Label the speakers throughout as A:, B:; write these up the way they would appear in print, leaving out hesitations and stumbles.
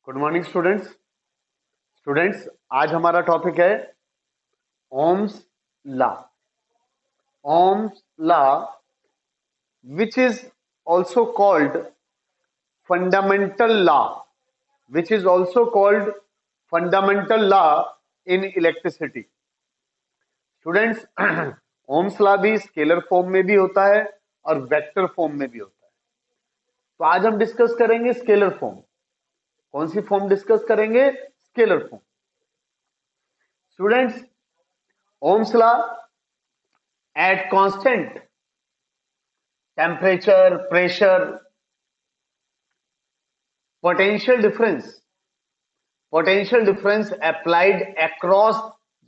A: Good morning students आज हमारा topic है Ohm's law. Ohm's law which is also called fundamental law, which is also called fundamental law in electricity. Students Ohm's law भी scalar form में भी होता है और वेक्टर फॉर्म में भी होता है। तो आज हम डिस्कस करेंगे स्केलर फॉर्म। कौन सी फॉर्म डिस्कस करेंगे? Scalar form. Students, Ohm's law at constant temperature, pressure, potential difference applied across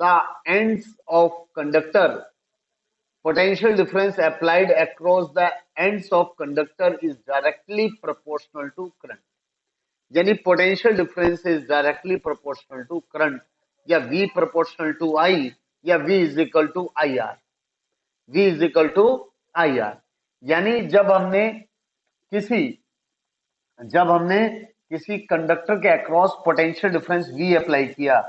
A: the ends of conductor, potential difference applied across the ends of conductor is directly proportional to current। यानी potential difference is directly proportional to current, या V proportional to I, या V is equal to IR। V is equal to IR यानी जब हमने किसी conductor के across potential difference V apply किया,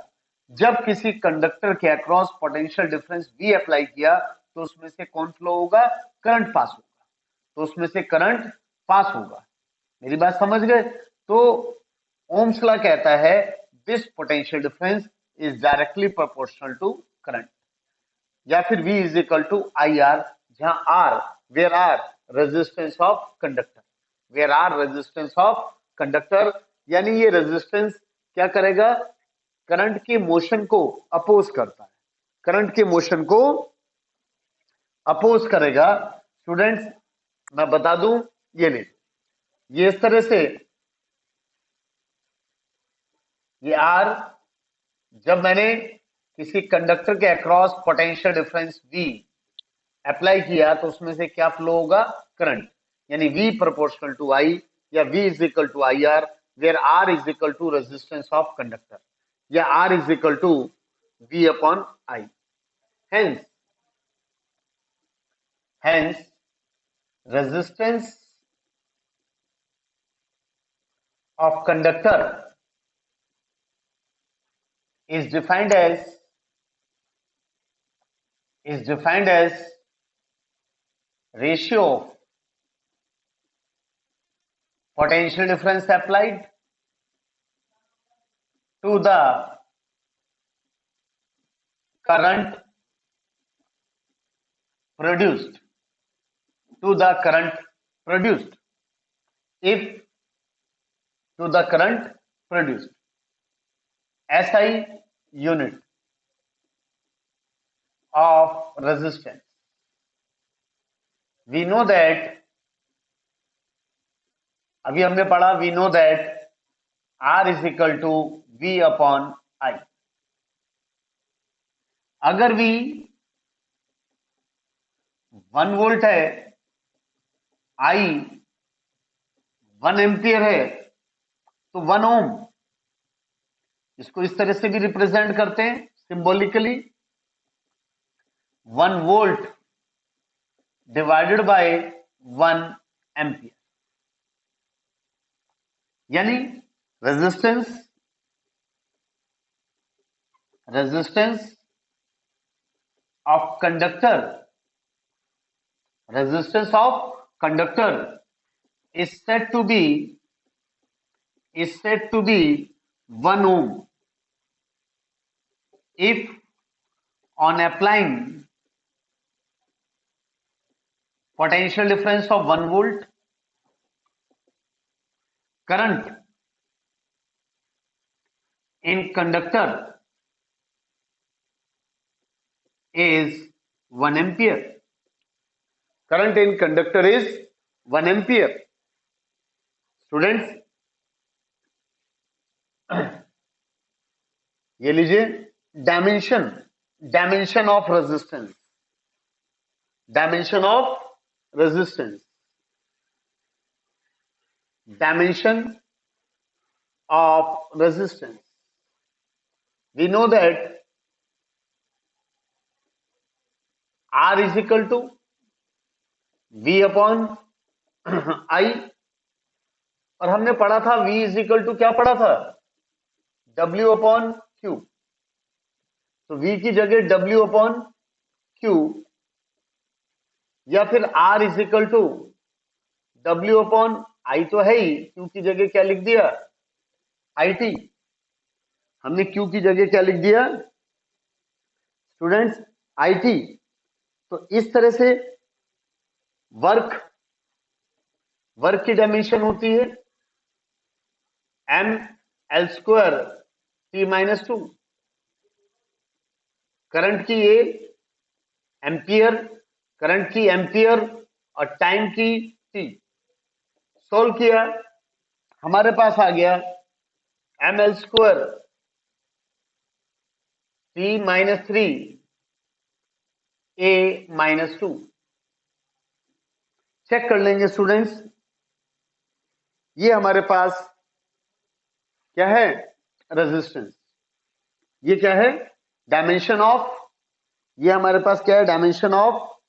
A: जब किसी कंडक्टर के across potential difference V apply किया तो उसमें से कौन फ्लो होगा? करंट पास होगा। तो उसमें से करंट पास होगा। मेरी बात समझ गए? तो ओम्स लॉ कहता है this potential difference is directly proportional to current, या फिर V is equal to IR, जहां R where are resistance of conductor, where are resistance of conductor. यानी ये रेजिस्टेंस क्या करेगा? करंट के मोशन को अपोज करता है, करंट के मोशन को अपोज करेगा। स्टूडेंट्स, मैं बता दूं, ये इस तरह से, ये R, जब मैंने किसी कंडक्टर के across potential difference V apply किया तो उसमें से क्या फ्लो होगा? करंट। यानी V प्रोपोर्शनल टू I, या V is equal to IR, where R is equal to resistance of conductor, या R is equal to V upon I। Hence resistance of conductor is defined as ratio of potential difference applied to the current produced, if to the current produced, SI unit of resistance। we know that, अभी हमने पढ़ा, we know that R is equal to V upon I। अगर V 1 volt है, I 1 ampere है, तो 1 ओम, इसको इस तरह से भी रिप्रेजेंट करते हैं symbolically, 1 volt divided by 1 ampere. यानी resistance of conductor is said to be 1 ohm if on applying potential difference of 1 volt, current in conductor is 1 ampere। Current in conductor is 1 ampere. Students, ये लीजिए dimension of resistance, dimension of resistance. We know that R is equal to V upon I, और हमने पढ़ा था V is equal to, क्या पढ़ा था? W upon Q, तो V की जगह W अपॉन Q, या फिर R is equal to W upon I तो है ही, Q की जगह क्या लिख दिया, IT। हमने Q की जगह क्या लिख दिया स्टूडेंट्स, IT। तो इस तरह से वर्क की डायमेंशन होती है mL² T-2, करंट की ए एम्पियर, करंट की एम्पियर और टाइम की टी। सोल्व किया, हमारे पास आ गया mL² T-3 A-2। चेक कर लेंगे स्टूडेंट्स, ये हमारे पास क्या है, रेजिस्टेंस। ये क्या है, डायमेंशन ऑफ, ये हमारे पास क्या है, dimension of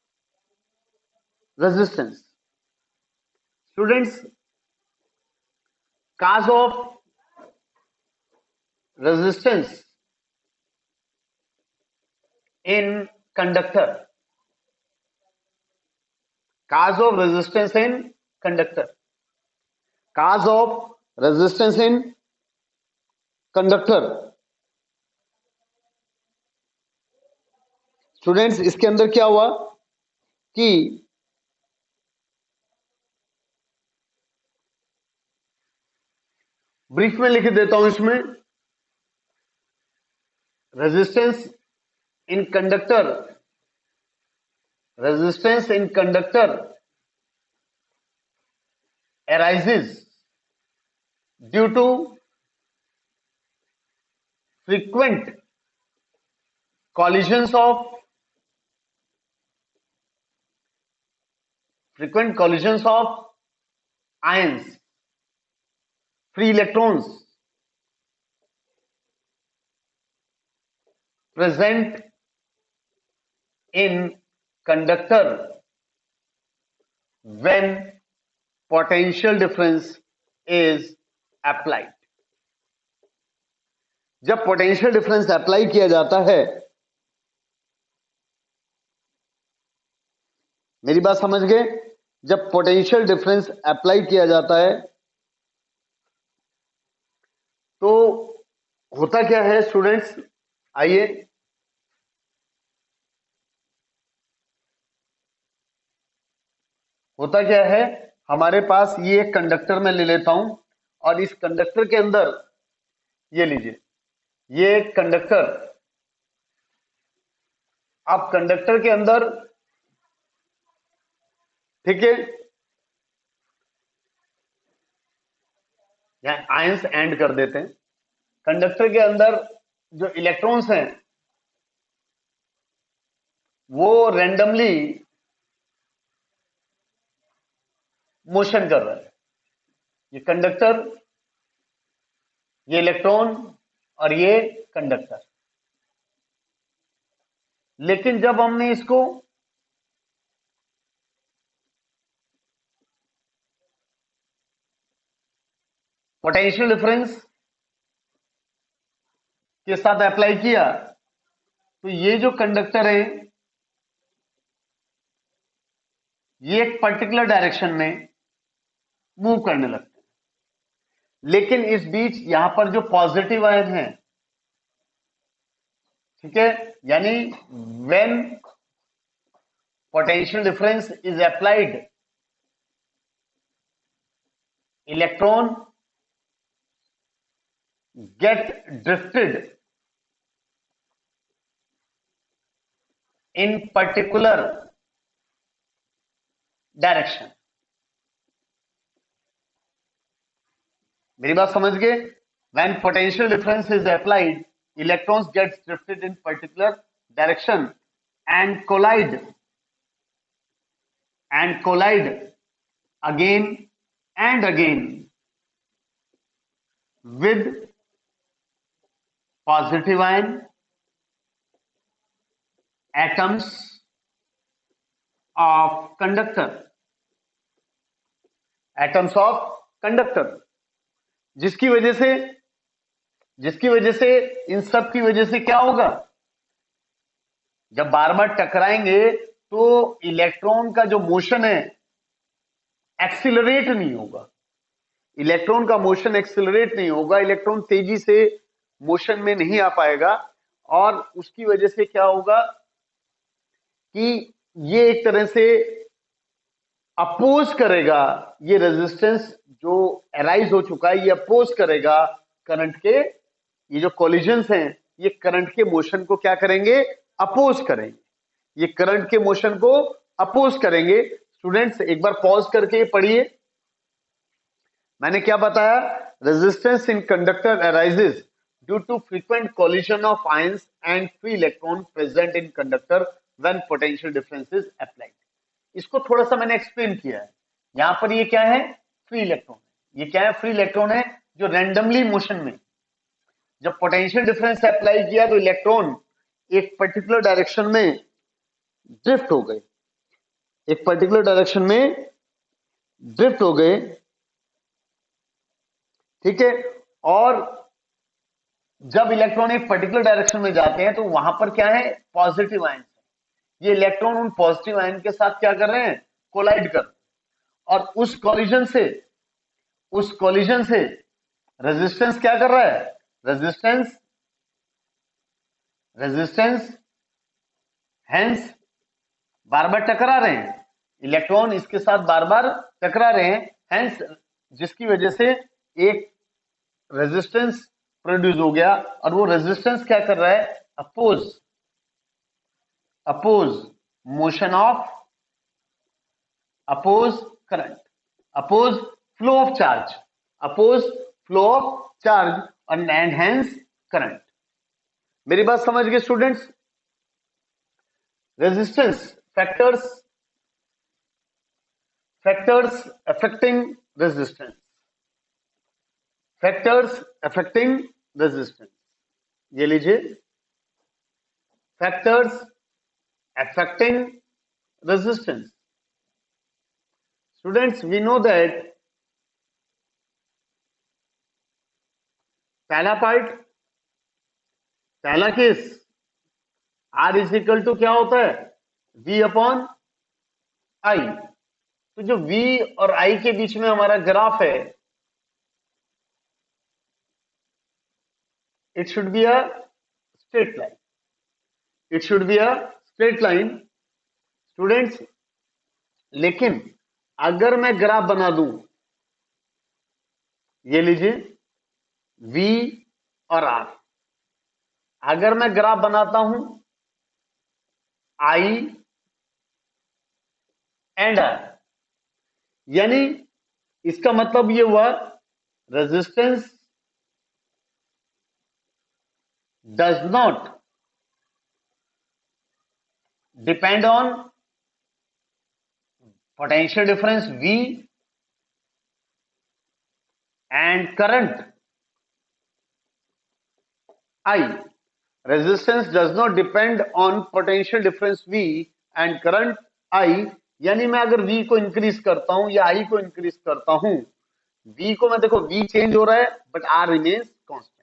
A: resistance. Students, cause of resistance in conductor, cause of resistance in conductor, cause of resistance in conductor। Students, इसके अंदर क्या हुआ कि ब्रीफ में लिख देता हूं इसमें, resistance in conductor, resistance in conductor arises due to frequent collisions of ions, free electrons present in conductor when potential difference is applied। जब पोटेंशियल डिफरेंस अप्लाई किया जाता है, मेरी बात समझ गए, जब पोटेंशियल डिफरेंस अप्लाई किया जाता है तो होता क्या है स्टूडेंट्स, आइए होता क्या है, हमारे पास ये एक कंडक्टर में ले लेता हूं, और इस कंडक्टर के अंदर ये लीजिए, ये एक कंडक्टर, अब कंडक्टर के अंदर, ठीक है, यहां आयंस एंड कर देते हैं। कंडक्टर के अंदर जो इलेक्ट्रॉन्स हैं वो रैंडमली मोशन कर रहा है, ये कंडक्टर, ये इलेक्ट्रॉन और ये कंडक्टर। लेकिन जब हमने इसको पोटेंशियल डिफरेंस के साथ अप्लाई किया तो ये जो कंडक्टर है ये एक पर्टिकुलर डायरेक्शन में मूव करने लगते हैं। लेकिन इस बीच यहां पर जो पॉजिटिव आयन है, ठीक है, यानी when potential difference is applied, electron get drifted in particular direction। मेरी बात समझ गए, when potential difference is applied, electrons get drifted in particular direction and collide again and again with positive ion atoms of conductor, जिसकी वजह से जिसकी वजह से, इन सब की वजह से क्या होगा, जब बार बार टकराएंगे तो इलेक्ट्रॉन का जो मोशन है एक्सिलरेट नहीं होगा, इलेक्ट्रॉन का मोशन एक्सिलरेट नहीं होगा, इलेक्ट्रॉन तेजी से मोशन में नहीं आ पाएगा, और उसकी वजह से क्या होगा कि ये एक तरह से अपोज करेगा, ये रेजिस्टेंस जो अराइज हो चुका है ये अपोज करेगा करंट के, ये जो कोलिजन्स हैं ये करंट के मोशन को क्या करेंगे, अपोज करेंगे, ये करंट के मोशन को अपोज करेंगे। स्टूडेंट्स एक बार पॉज करके पढ़िए, मैंने क्या बताया, resistance in conductor arises due to frequent collision of ions and free electron present in conductor when potential difference is applied. इसको थोड़ा सा मैंने एक्सप्लेन किया है, यहां पर ये क्या है, फ्री इलेक्ट्रॉन, ये क्या है, फ्री इलेक्ट्रॉन है जो रैंडमली मोशन में, जब पोटेंशियल डिफरेंस अप्लाई किया तो इलेक्ट्रॉन एक पर्टिकुलर डायरेक्शन में ड्रिफ्ट हो गए, एक पर्टिकुलर डायरेक्शन में ड्रिफ्ट हो गए, ठीक है। और जब इलेक्ट्रॉन एक पर्टिकुलर डायरेक्शन में जाते हैं तो वहां पर क्या है, पॉजिटिव आयन, ये इलेक्ट्रॉन उन पॉजिटिव आयन के साथ क्या कर रहे हैं, कोलाइड कर, और उस कोलिजन से रेजिस्टेंस क्या कर रहा है, रेजिस्टेंस हेंस बार बार टकरा रहे हैं, इलेक्ट्रॉन इसके साथ बार बार टकरा रहे हैं, हेंस जिसकी वजह से एक रेजिस्टेंस प्रोड्यूस हो गया, और वो रेजिस्टेंस क्या कर रहा है, oppose motion of, oppose current, oppose flow of charge, oppose flow of charge, and hence current. मेरी बात समझ गए students. Resistance factors affecting resistance, factors affecting resistance, ये लीजिए, factors affecting resistance. Students we know that पहला part, पहला case, R is equal to क्या होता है, वी अपॉन आई, तो जो v और I के बीच में हमारा ग्राफ है, it should be a straight line, it should be a straight line students. लेकिन अगर मैं ग्राफ बना दूं, ये लीजिए v और r, अगर मैं ग्राफ बनाता हूं I एंड r, यानी इसका मतलब ये हुआ resistance does not depend on potential difference V and current I. Resistance does not depend on potential difference V and current I. यानी मैं अगर V को इंक्रीज करता हूं या I को इंक्रीज करता हूं, V को मैं देखो V चेंज हो रहा है बट R रिमेन्स कांस्टेंट।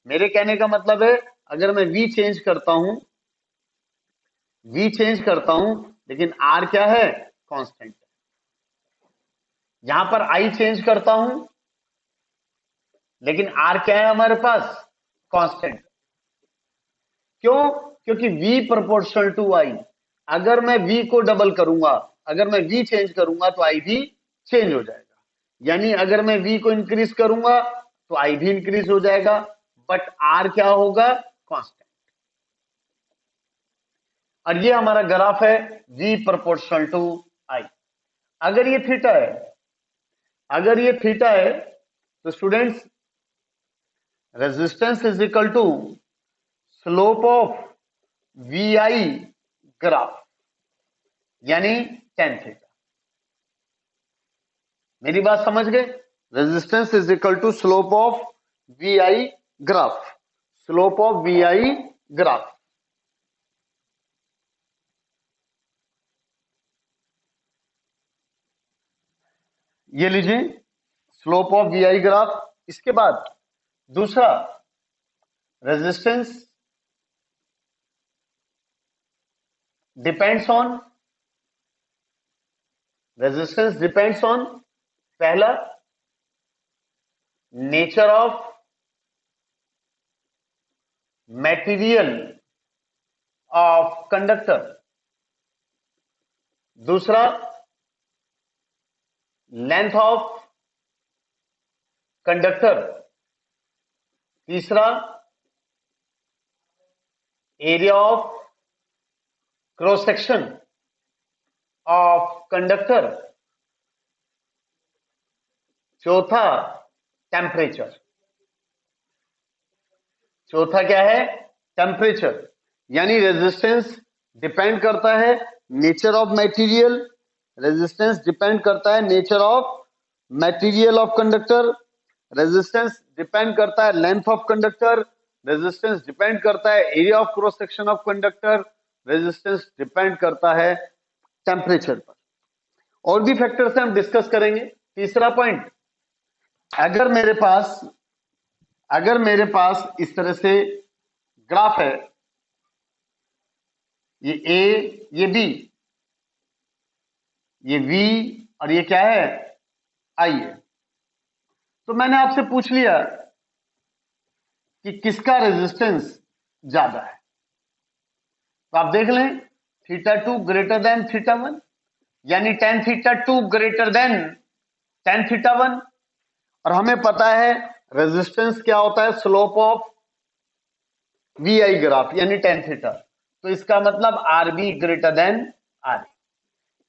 A: मेरे कहने का मतलब है अगर मैं V चेंज करता हूं, लेकिन R क्या है, कांस्टेंट। यहां पर I चेंज करता हूं लेकिन R क्या है हमारे पास, कांस्टेंट। क्यों, क्योंकि V प्रोपोर्शनल टू I, अगर मैं V को डबल करूंगा, अगर मैं V चेंज करूंगा तो I भी चेंज हो जाएगा, यानी अगर मैं V को इंक्रीज करूंगा तो I भी इंक्रीज हो जाएगा, बट R क्या होगा, कांस्टेंट। और ये हमारा ग्राफ है V प्रोपोर्शनल टू I। अगर ये थीटा है, तो students resistance is equal to slope of VI graph, यानी tan थीटा। मेरी बात समझ गए, resistance is equal to slope of VI graph, slope of VI graph. ये लीजिए स्लोप ऑफ VI ग्राफ। इसके बाद दूसरा, रेजिस्टेंस डिपेंड्स ऑन पहला nature of material of conductor, दूसरा लेंथ ऑफ कंडक्टर, तीसरा area of cross section of conductor, चौथा temperature. चौथा क्या है? टेम्परेचर। यानी रेजिस्टेंस डिपेंड करता है nature of material, resistance depend करता है nature of material of conductor, resistance depend करता है length of conductor, resistance depend करता है area of cross section of conductor, resistance depend करता है टेम्परेचर पर। और भी फैक्टर्स हम डिस्कस करेंगे। तीसरा पॉइंट, अगर मेरे पास इस तरह से ग्राफ है, ये ए, ये बी, ये वी और ये क्या है? आई है। तो मैंने आपसे पूछ लिया कि किसका रेजिस्टेंस ज्यादा है, तो आप देख लें θ2 ग्रेटर देन θ1, यानी tan θ2 ग्रेटर देन tan θ1। और हमें पता है रेजिस्टेंस क्या होता है? Slope of V I graph, यानी tan θ। तो इसका मतलब R B greater than R,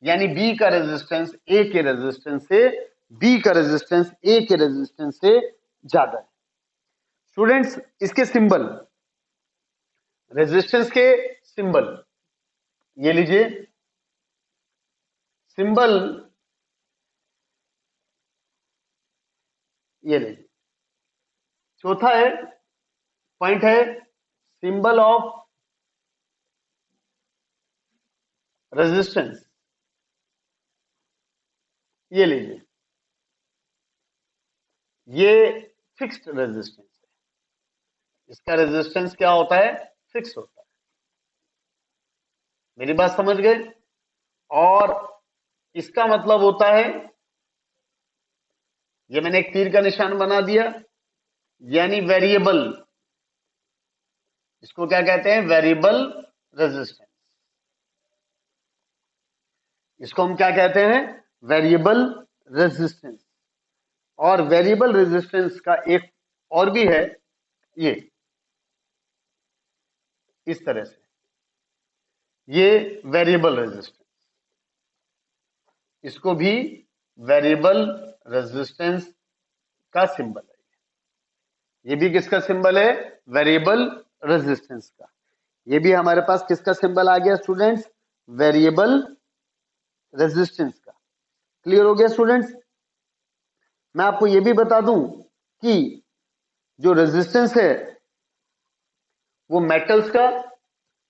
A: यानी बी का रेजिस्टेंस ए के रेजिस्टेंस से ज्यादा है। स्टूडेंट्स, इसके सिंबल, रेजिस्टेंस के सिंबल ये लीजिए, सिंबल ये लीजिए। चौथा है पॉइंट है सिंबल ऑफ रेजिस्टेंस, ये लीजिए, ये फिक्स्ड रेजिस्टेंस है। इसका रेजिस्टेंस क्या होता है? फिक्स होता है। मेरी बात समझ गए? और इसका मतलब होता है, ये मैंने एक तीर का निशान बना दिया, यानी वेरिएबल। इसको क्या कहते हैं? Variable resistance. इसको हम क्या कहते हैं? Variable resistance. और वेरिएबल रेजिस्टेंस का एक और भी है, ये इस तरह से, ये वेरिएबल रेजिस्टेंस, इसको भी वेरिएबल रेजिस्टेंस का सिंबल है। ये भी किसका सिंबल है? वेरिएबल रेजिस्टेंस का। ये भी हमारे पास किसका सिंबल आ गया स्टूडेंट्स? वेरिएबल रेजिस्टेंस का। क्लियर हो गया स्टूडेंट्स? मैं आपको ये भी बता दूं कि जो रेजिस्टेंस है वो मेटल्स का,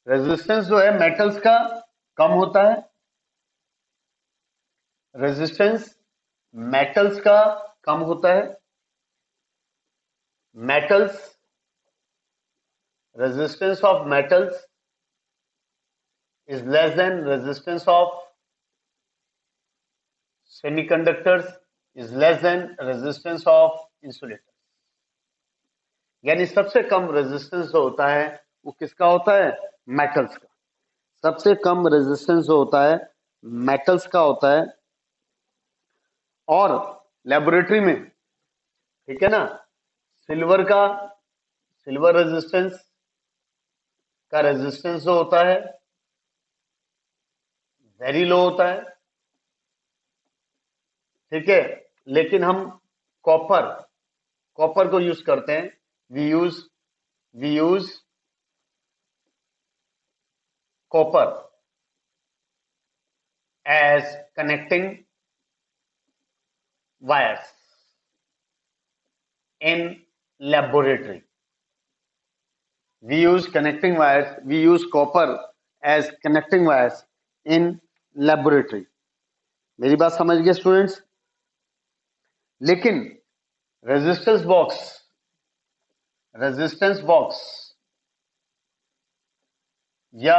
A: रेजिस्टेंस जो है मेटल्स का कम होता है, रेजिस्टेंस मेटल्स का कम होता है। Metals, resistance of metals is less than resistance of semiconductors is less than resistance of insulators। यानी सबसे कम रेजिस्टेंस जो होता है वो किसका होता है? मेटल्स का। सबसे कम रेजिस्टेंस जो होता है मेटल्स का होता है। और लेबोरेटरी में, ठीक है ना, सिल्वर रेजिस्टेंस का रेजिस्टेंस जो होता है वेरी लो होता है, ठीक है। लेकिन हम कॉपर को यूज करते हैं, we use copper as connecting wires in laboratory. We use copper as connecting wires in laboratory. मेरी बात समझ गए स्टूडेंट्स? लेकिन रेजिस्टेंस बॉक्स रेजिस्टेंस बॉक्स या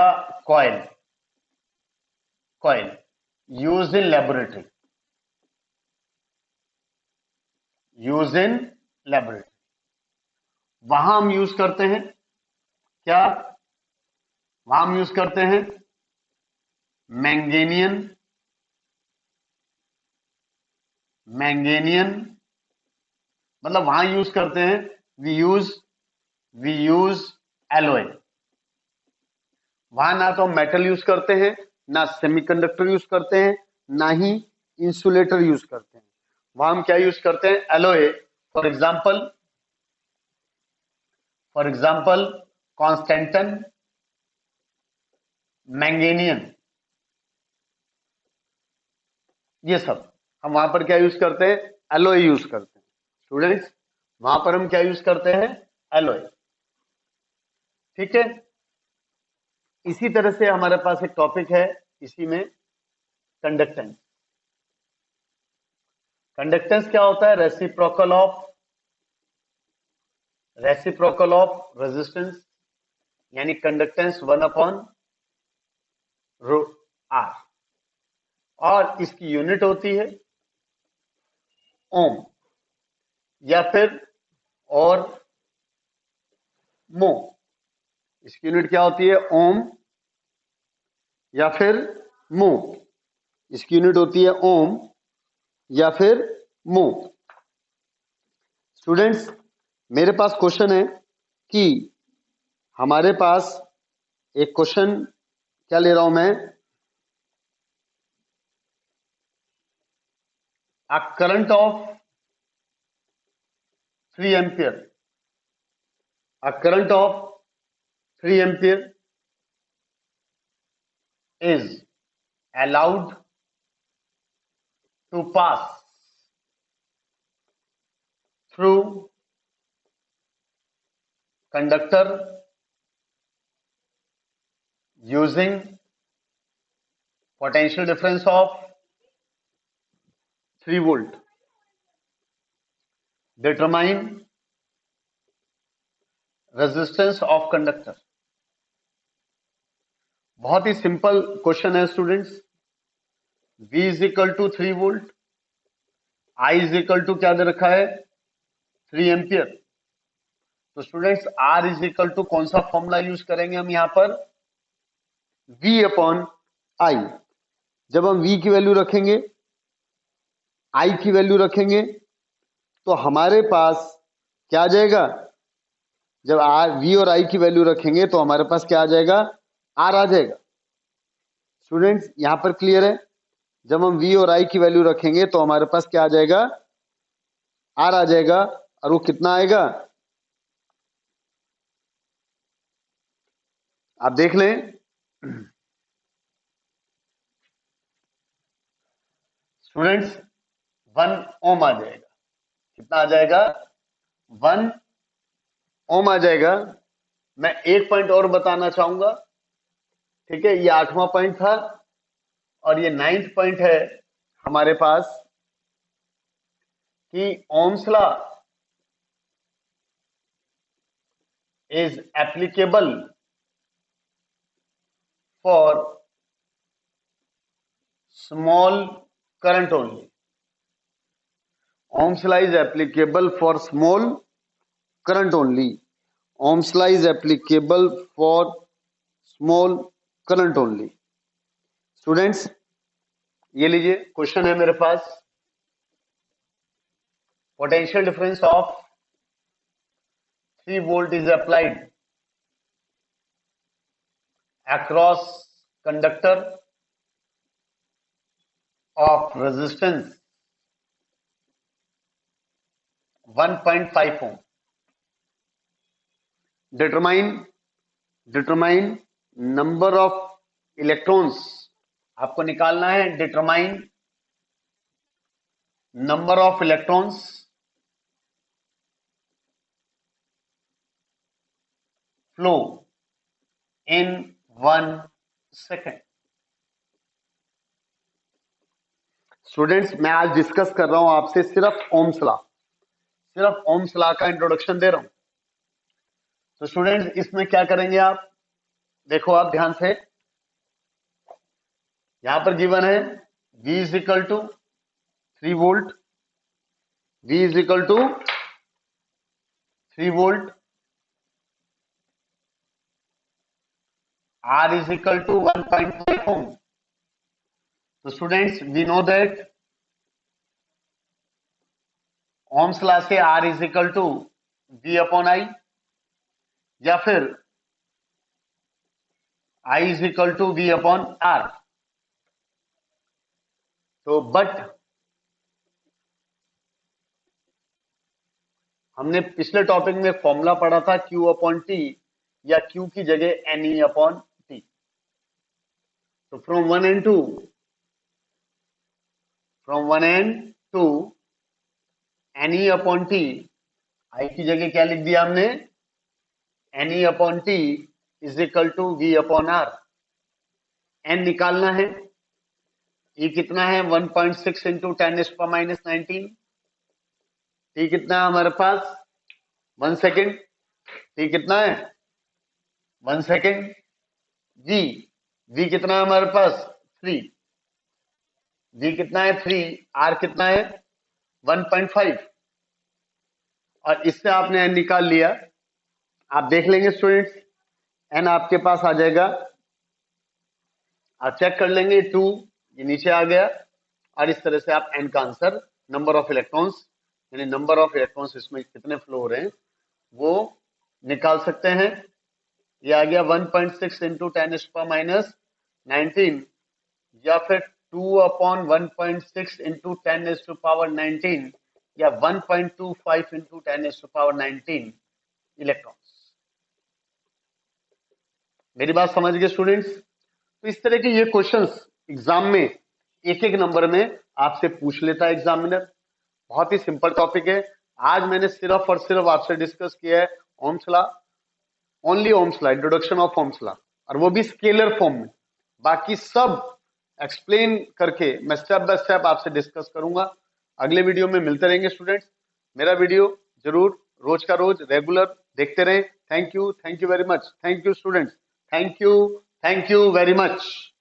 A: coil, coil use in laboratory, use in laboratory, वहां हम यूज करते हैं क्या? वहां हम यूज करते हैं मैंगेनियन, मैंगेनियन मतलब वहां यूज करते हैं, वी यूज एलॉय। वहां ना तो हम मेटल यूज करते हैं, ना सेमीकंडक्टर यूज करते हैं, ना ही इंसुलेटर यूज करते हैं। वहां हम क्या यूज करते हैं? एलॉय। फॉर एग्जाम्पल कॉन्स्टेंटन, मैंगेनियन, ये सब हम वहां पर क्या यूज करते हैं? एलॉय यूज करते हैं। स्टूडेंट्स, वहां पर हम क्या यूज करते हैं? एलॉय। ठीक है, इसी तरह से हमारे पास एक टॉपिक है इसी में, कंडक्टेंस। कंडक्टेंस क्या होता है? रेसिप्रोकल ऑफ रेजिस्टेंस, यानी कंडक्टेंस 1/r, और इसकी यूनिट होती है ओम या फिर और मो। इसकी यूनिट क्या होती है? ओम या फिर मो। इसकी यूनिट होती है ओम या फिर मो। स्टूडेंट्स, मेरे पास क्वेश्चन है कि हमारे पास एक क्वेश्चन क्या ले रहा हूं मैं? A current of 3 ampere, a current of 3 ampere is allowed to pass through conductor using potential difference of 3 volt. Determine resistance of conductor. बहुत ही सिंपल क्वेश्चन है students. V is equal to 3 volt, I is equal to क्या दे रखा है? 3 ampere. तो students, R is equal to कौन सा फॉर्मूला यूज करेंगे हम यहां पर? V upon I। जब हम V की वैल्यू रखेंगे, I की वैल्यू रखेंगे, तो हमारे पास क्या आ जाएगा? जब V और I की वैल्यू रखेंगे तो हमारे पास क्या आ जाएगा? R आ जाएगा। स्टूडेंट्स, यहां पर क्लियर है? जब हम V और I की वैल्यू रखेंगे तो हमारे पास क्या आ जाएगा? R आ जाएगा। और वो कितना आएगा? आप देख लें। स्टूडेंट्स, 1 ओम आ जाएगा। कितना आ जाएगा? 1 ओम आ जाएगा। मैं एक पॉइंट और बताना चाहूंगा। ठीक है, ये 8वां पॉइंट था और ये 9th पॉइंट है हमारे पास कि Ohm's law is applicable for small current only. Ohm's law is applicable for small current only. Ohm's law is applicable for small current only. Students, ये लीजिए क्वेश्चन है मेरे पास। Potential difference of 3 volt is applied across conductor of resistance 1.5 ohm. Determine number of electrons. आपको निकालना है determine number of electrons flow in 1 second. Students, मैं आज discuss कर रहा हूं आपसे सिर्फ ओम्स लॉ, सिर्फ ओम्स लॉ का इंट्रोडक्शन दे रहा हूं। तो स्टूडेंट्स इसमें क्या करेंगे आप, देखो आप ध्यान से, यहां पर गिवन है V is equal to 3 volt, V is equal to 3 volt, R is equal to 1.5 ohm. तो students we know that Ohm's law से R is equal to V upon I, या फिर I is equal to V upon R। तो but हमने पिछले topic में formula पढ़ा था Q अपॉन T, या Q की जगह NE अपॉन T। तो from one and two NE upon T, I की जगह क्या लिख दिया हमने, NE upon T is equal to V upon R। N निकालना है, E कितना है 1.6 इंटू 10⁻⁻19, T कितना है हमारे पास 1 सेकेंड, T कितना है 1 सेकेंड, V कितना है हमारे पास 3, V कितना है 3, R कितना है 1.5, और इससे आपने N निकाल लिया। आप देख लेंगे स्टूडेंट्स, N आपके पास आ जाएगा, आप चेक कर लेंगे 2, ये नीचे आ गया, और इस तरह से आप N का आंसर, नंबर ऑफ इलेक्ट्रॉन्स, यानी नंबर ऑफ इलेक्ट्रॉन्स इसमें कितने फ्लो हो रहे हैं वो निकाल सकते हैं। ये आ गया 1.6 इंटू 10⁻⁻19, या फिर 2 अपॉन 1.6 इंटू 10⁻⁻19, या 1.25 इंटू 10⁻⁻19 इलेक्ट्रॉन्स। मेरी बात समझ गए स्टूडेंट्स? तो इस तरह के ये क्वेश्चंस एग्जाम में एक एक नंबर में आपसे पूछ लेता है एग्जामिनर। बहुत ही सिंपल टॉपिक है। आज मैंने सिर्फ और सिर्फ आपसे डिस्कस किया है Ohm's law, only Ohm's law, introduction of Ohm's law, और वो भी स्केलर फॉर्म में। बाकी सब एक्सप्लेन करके मैं स्टेप बाय स्टेप आपसे डिस्कस करूंगा। अगले वीडियो में मिलते रहेंगे स्टूडेंट्स। मेरा वीडियो जरूर रोज का रोज रेगुलर देखते रहें। Thank you very much. Thank you students, thank you very much.